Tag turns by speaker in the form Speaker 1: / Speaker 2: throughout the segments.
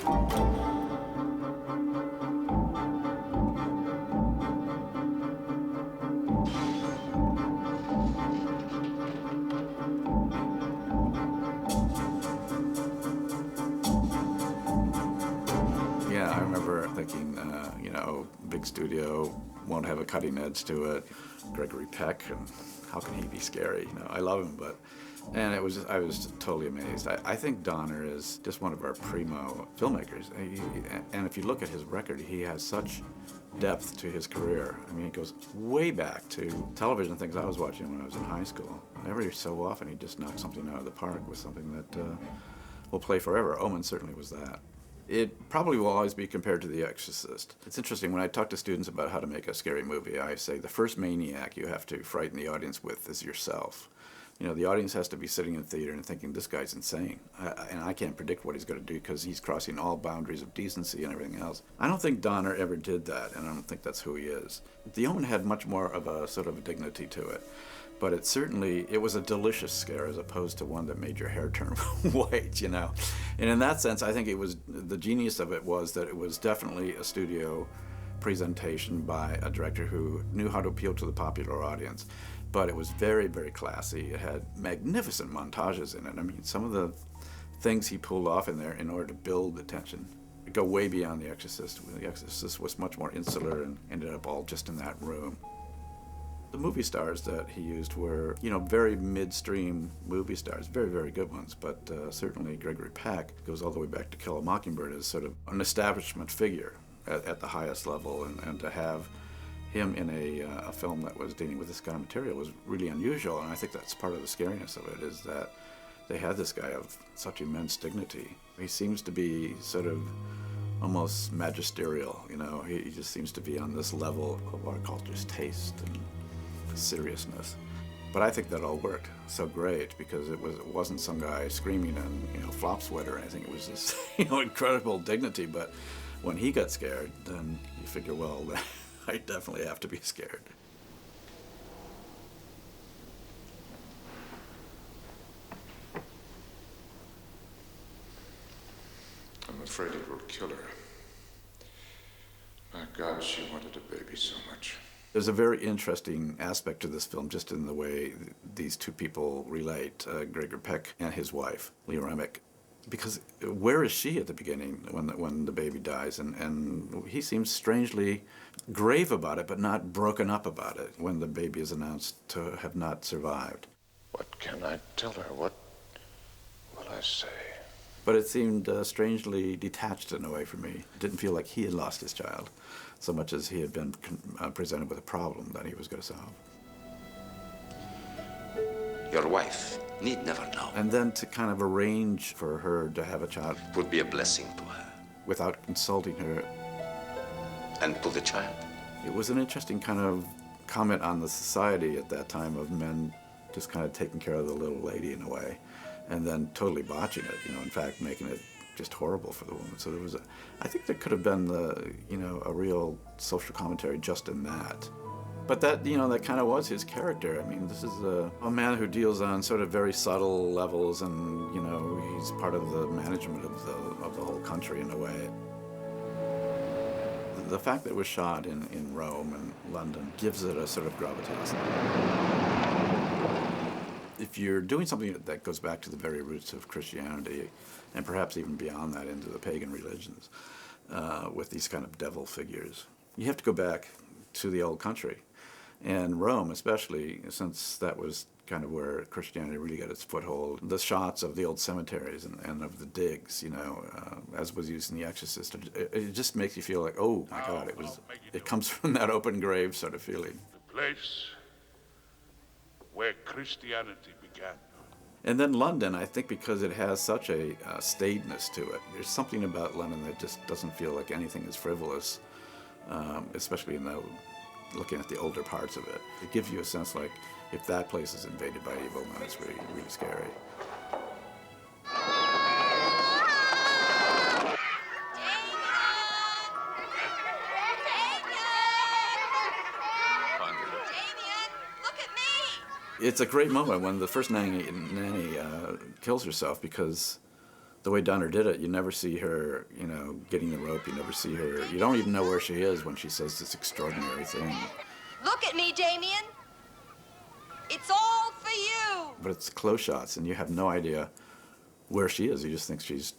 Speaker 1: Yeah, I remember thinking, big studio won't have a cutting edge to it. Gregory Peck, and how can he be scary? I love him, and I was just totally amazed. I think Donner is just one of our primo filmmakers. And if you look at his record, he has such depth to his career. I mean, it goes way back to television things I was watching when I was in high school. Every so often, he just knocks something out of the park with something that will play forever. Omen certainly was that. It probably will always be compared to The Exorcist. It's interesting, when I talk to students about how to make a scary movie, I say the first maniac you have to frighten the audience with is yourself. The audience has to be sitting in the theater and thinking, this guy's insane. And I can't predict what he's going to do because he's crossing all boundaries of decency and everything else. I don't think Donner ever did that, and I don't think that's who he is. The Omen had much more of a sort of a dignity to it. But it was a delicious scare as opposed to one that made your hair turn white, And in that sense, I think the genius of it was that it was definitely a studio presentation by a director who knew how to appeal to the popular audience. But it was very, very classy. It had magnificent montages in it. I mean, some of the things he pulled off in there in order to build the tension go way beyond The Exorcist. The Exorcist was much more insular and ended up all just in that room. The movie stars that he used were, very midstream movie stars, very, very good ones, but certainly Gregory Peck goes all the way back to Kill a Mockingbird as sort of an establishment figure at the highest level, and to have him in a film that was dealing with this kind of material was really unusual, and I think that's part of the scariness of it, is that they had this guy of such immense dignity. He seems to be sort of almost magisterial, he just seems to be on this level of our culture's taste and seriousness. But I think that all worked so great because it wasn't some guy screaming in flop sweater or anything. It was this incredible dignity. But when he got scared, then you figure, well, I definitely have to be scared.
Speaker 2: I'm afraid it will kill her. My God, she wanted a baby so much.
Speaker 1: There's a very interesting aspect to this film, just in the way these two people relate, Gregory Peck and his wife, Leah Remick. Because where is she at the beginning when the baby dies? And he seems strangely grave about it, but not broken up about it when the baby is announced to have not survived.
Speaker 2: What can I tell her? What will I say?
Speaker 1: But it seemed strangely detached in a way for me. It didn't feel like he had lost his child, so much as he had been presented with a problem that he was going to solve.
Speaker 3: Your wife need never know.
Speaker 1: And then to kind of arrange for her to have a child
Speaker 3: would be a blessing to her.
Speaker 1: Without consulting her.
Speaker 3: And to the child.
Speaker 1: It was an interesting kind of comment on the society at that time of men just kind of taking care of the little lady in a way, and then totally botching it, in fact, making it just horrible for the woman. So I think there could have been a real social commentary just in that. But that, that kind of was his character. I mean, this is a man who deals on sort of very subtle levels, and, he's part of the management of the whole country in a way. The fact that it was shot in Rome and London gives it a sort of gravitas. If you're doing something that goes back to the very roots of Christianity, and perhaps even beyond that into the pagan religions, with these kind of devil figures, you have to go back to the old country. And Rome, especially, since that was kind of where Christianity really got its foothold. The shots of the old cemeteries and of the digs, as was used in The Exorcist, it just makes you feel like, oh my God, it comes from that open grave sort of feeling.
Speaker 4: The place where Christianity began.
Speaker 1: And then London, I think because it has such a staidness to it, there's something about London that just doesn't feel like anything is frivolous, especially looking at the older parts of it. It gives you a sense like, if that place is invaded by evil, then it's really, really scary. It's a great moment when the first nanny kills herself, because the way Donner did it, you never see her, you know, getting the rope. You never see her. You don't even know where she is when she says this extraordinary thing.
Speaker 5: Look at me, Damien. It's all for you.
Speaker 1: But it's close shots, and you have no idea where she is. You just think she's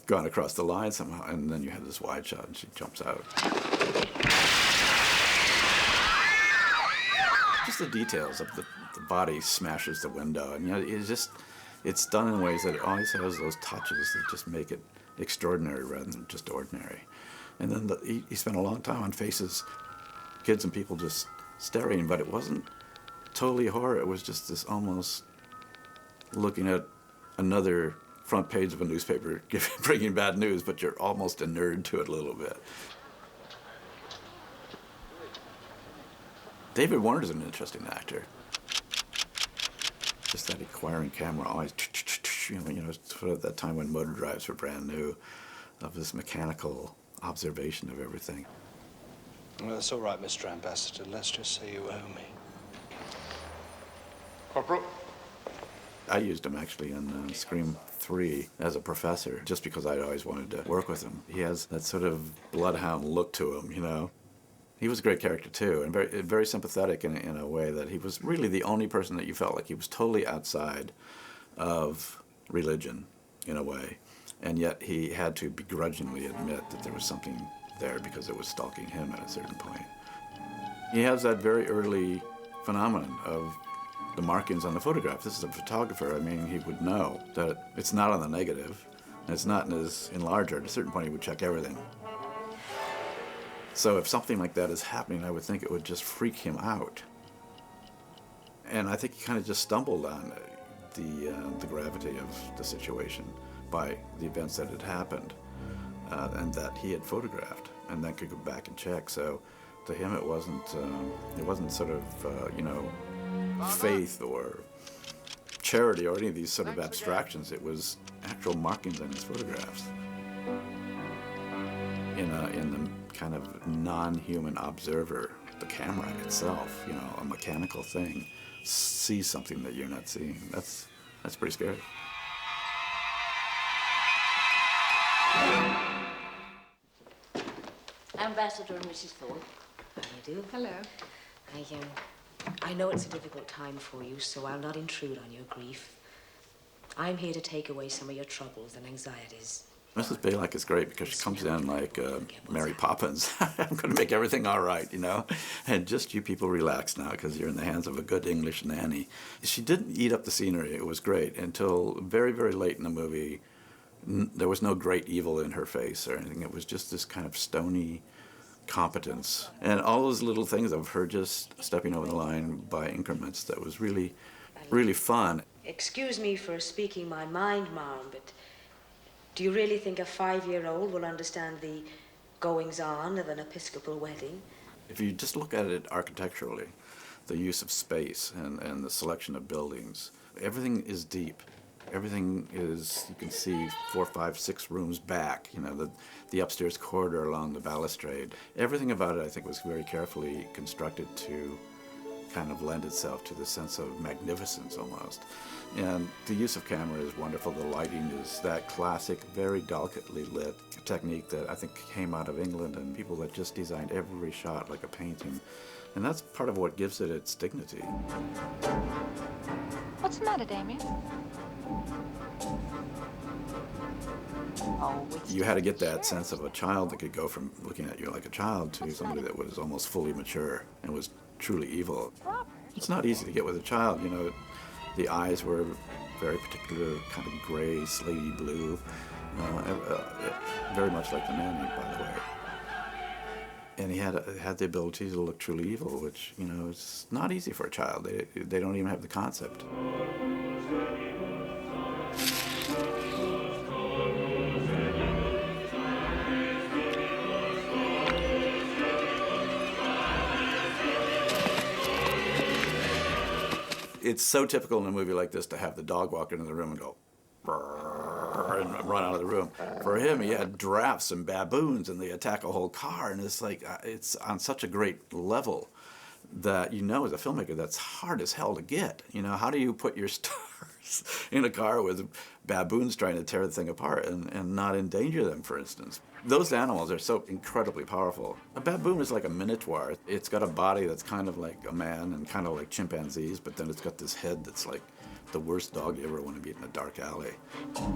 Speaker 1: gone across the line somehow, and then you have this wide shot, and she jumps out. Just the details of the body smashes the window, and you know, it's done in ways that it always has those touches that just make it extraordinary rather than just ordinary. And then he spent a long time on faces, kids and people just staring, but it wasn't totally horror. It was just this almost looking at another front page of a newspaper bringing bad news, but you're almost inured to it a little bit. David Warner's an interesting actor. Just that acquiring camera, always, you know, sort of that time when motor drives were brand new, of this mechanical observation of everything.
Speaker 6: Well, that's all right, Mr. Ambassador. Let's just say you owe me.
Speaker 4: Corporal?
Speaker 1: I used him actually in Scream 3 as a professor, just because I'd always wanted to work with him. He has that sort of bloodhound look to him, you know. He was a great character too, and very sympathetic in a way that he was really the only person that you felt like he was totally outside of religion, in a way. And yet he had to begrudgingly admit that there was something there because it was stalking him at a certain point. He has that very early phenomenon of the markings on the photograph. This is a photographer. I mean, he would know that it's not on the negative, and it's not in his enlarger. At a certain point, he would check everything. So if something like that is happening, I would think it would just freak him out. And I think he kind of just stumbled on the gravity of the situation by the events that had happened and that he had photographed, and then could go back and check. So to him, it wasn't sort of you know, faith or charity or any of these sort of abstractions. It was actual markings on his photographs. In the kind of non-human observer, the camera itself, you know, a mechanical thing, sees something that you're not seeing. That's pretty scary.
Speaker 7: Ambassador and Mrs. Thorne. How do you do?
Speaker 8: Hello.
Speaker 7: I know it's a difficult time for you, so I'll not intrude on your grief. I'm here to take away some of your troubles and anxieties.
Speaker 1: Mrs. Balak is great because she comes in like Mary Poppins. I'm going to make everything all right, you know? And just you people relax now because you're in the hands of a good English nanny. She didn't eat up the scenery. It was great until very, very late in the movie. There was no great evil in her face or anything. It was just this kind of stony competence. And all those little things of her just stepping over the line by increments, that was really, really fun.
Speaker 7: Excuse me for speaking my mind, Mom, but do you really think a 5-year-old will understand the goings-on of an Episcopal wedding?
Speaker 1: If you just look at it architecturally, the use of space and the selection of buildings, everything is deep. Everything is, you can see 4, 5, 6 rooms back, you know, the upstairs corridor along the balustrade. Everything about it, I think, was very carefully constructed to kind of lend itself to the sense of magnificence almost. And the use of camera is wonderful. The lighting is that classic, very delicately lit technique that I think came out of England, and people that just designed every shot like a painting. And that's part of what gives it its dignity.
Speaker 8: What's the matter, Damien?
Speaker 7: Oh,
Speaker 1: you had to get that sense of a child that could go from looking at you like a child to somebody that was almost fully mature and was truly evil. It's not easy to get with a child, you know. The eyes were very particular, kind of gray, slaty blue, very much like the nanny, by the way. And he had the ability to look truly evil, which, you know, it's not easy for a child. They don't even have the concept. It's so typical in a movie like this to have the dog walk into the room and go, and run out of the room. For him, he had giraffes and baboons, and they attack a whole car, and it's like, it's on such a great level that, you know, as a filmmaker, that's hard as hell to get. You know, how do you put your in a car with baboons trying to tear the thing apart and not endanger them, for instance. Those animals are so incredibly powerful. A baboon is like a minotaur. It's got a body that's kind of like a man and kind of like chimpanzees, but then it's got this head that's like the worst dog you ever want to meet in a dark alley.